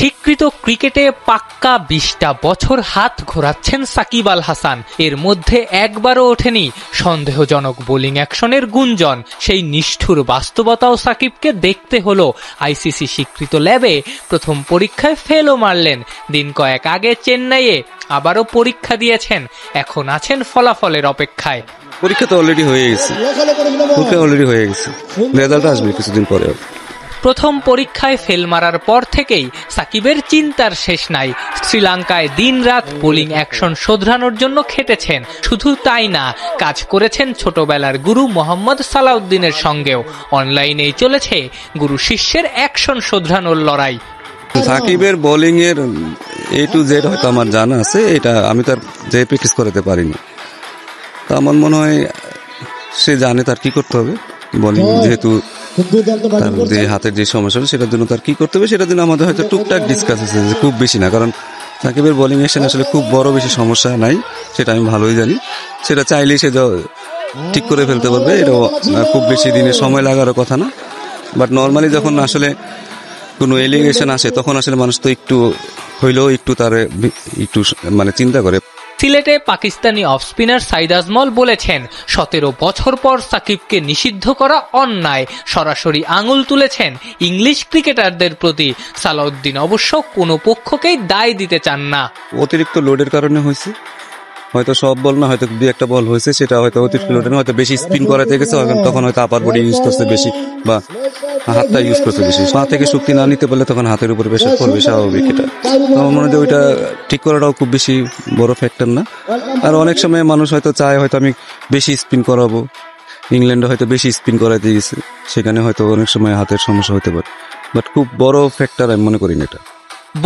স্বীকৃত ক্রিকেটে পাক্কা ২০টা বছর হাত ঘোরাচ্ছেন সাকিব আল হাসান। এর মধ্যে একবারও ওঠেনি সন্দেহজনক বোলিং অ্যাকশনের গুঞ্জন। সেই নিষ্ঠুর বাস্তবতাও সাকিবকে দেখতে হলো। আইসিসি স্বীকৃত ল্যাবে প্রথম পরীক্ষায় ফেলও মারলেন। দিন কয়েক আগে চেন্নাইয়ে আবারও পরীক্ষা দিয়েছেন। এখন আছেন ফলাফলের অপেক্ষায়। পরীক্ষা তো অলরেডি হয়ে গেছে, রেজাল্ট আসবে কিছুদিন পরে। প্রথম পরীক্ষায় ফেল মারার পর থেকেই সাকিবের চিন্তার শেষ নাই। শ্রীলঙ্কায় দিনরাত বোলিং অ্যাকশন শোধরানোর জন্য খেটেছেন। শুধু তাই না, কাজ করেছেন ছোটবেলার গুরু মোহাম্মদ সালাউদ্দিনের সঙ্গেও। অনলাইনেই চলেছে গুরু শিষ্যের অ্যাকশন শোধরানোর লড়াই। সাকিবের বোলিং এর A to Z হয়তো আমার জানা আছে, এটা আমি তার যে প্র্যাকটিস করাতে পারিনি। তা আমার মনে হয় সে জানে তার কি করতে হবে। বোলিং যেহেতু তার যে হাতের যে সমস্যা সেটার জন্য তার কি করতে হবে, সেটার জন্য আমাদের হয়তো টুকটাক ডিসকাস আছে, খুব বেশি না। কারণ সাকিবের বোলিং অ্যাকশন আসলে খুব বড় বেশি সমস্যা নাই, সেটা আমি ভালোই জানি। সেটা চাইলেই সে ঠিক করে ফেলতে পারবে, এটা খুব বেশি দিনের সময় লাগারও কথা না। বাট নর্মালি যখন আসলে কোনো এলিগেশন আসে তখন আসলে মানুষ তো একটু হইলেও একটু তার একটু চিন্তা করে। সিলেটে পাকিস্তানি অফ স্পিনার সাইদ আজমল বলেছেন, ১৭ বছর পর সাকিবকে নিষিদ্ধ করা অন্যায়। সরাসরি আঙুল তুলেছেন ইংলিশ ক্রিকেটারদের প্রতি। সালাউদ্দিন অবশ্য কোনো পক্ষকেই দায় দিতে চান না। অতিরিক্ত লোডের কারণে হয়েছে, হয়তো সব বল না, হয়তো ২-১টা বল হয়েছে, সেটা হয়তো অতিরিক্ত লোডের, হয়তো বেশি স্পিন করাতে গেছে, তখন হয়তো আপার বডি ইউজ করছে বেশি বা হাতটা ইউজ করছে বেশি। পা থেকে শক্তি না নিতে পারলে তখন হাতের উপর প্রেশার পড়বে, স্বাভাবিক। এটা আমার মনে হয় ওইটা ঠিক করাটাও খুব বেশি বড় ফ্যাক্টর না। আর অনেক সময় মানুষ হয়তো চায় হয়তো আমি বেশি স্পিন করাবো, ইংল্যান্ডে হয়তো বেশি স্পিন করাতে গেছে, সেখানে হয়তো অনেক সময় হাতের সমস্যা হতে পারে। বাট খুব বড় ফ্যাক্টর আমি মনে করি না এটা।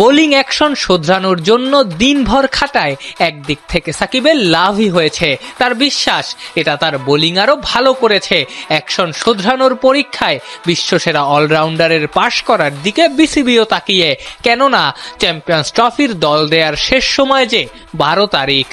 বোলিং অ্যাকশন শোধরানোর জন্য দিনভর খাটায় একদিক থেকে সাকিবের লাভই হয়েছে। তার বিশ্বাস এটা তার বোলিং আরও ভালো করেছে। অ্যাকশন শোধরানোর পরীক্ষায় বিশ্বসেরা অলরাউন্ডারের পাশ করার দিকে বিসিবিও তাকিয়ে। কেননা চ্যাম্পিয়ন্স ট্রফির দল দেয়ার শেষ সময় যে ১২ তারিখ।